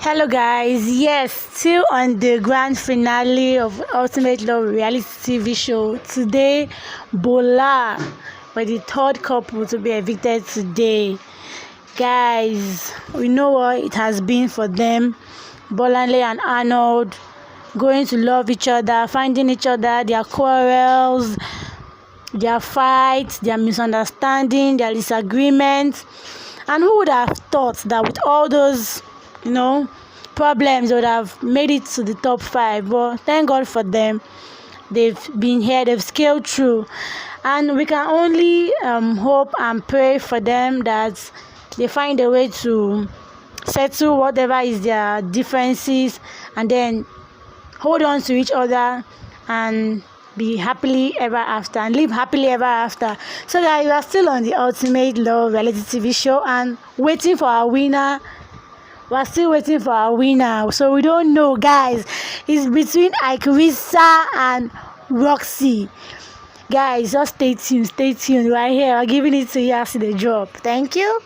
Hello guys, yes, still on the grand finale of Ultimate Love reality TV show. Today, Bolar were the third couple to be evicted today. Guys, we know what it has been for them. Bolanle and Arnold going to love each other, finding each other, their quarrels, their fights, their misunderstanding, their disagreements. And who would have thought that with all those problems, they would have made it to the top 5? But thank God for them. They've been here, they've scaled through, and we can only hope and pray for them that they find a way to settle whatever is their differences, and then hold on to each other and be happily ever after and live happily ever after. So guys, we are still on the Ultimate Love reality TV show and waiting for our winner. We're still waiting for our winner, so we don't know, guys. It's between Ikarissa and Roxy. Guys, just stay tuned. We're here. We're giving it to you after the drop. Thank you.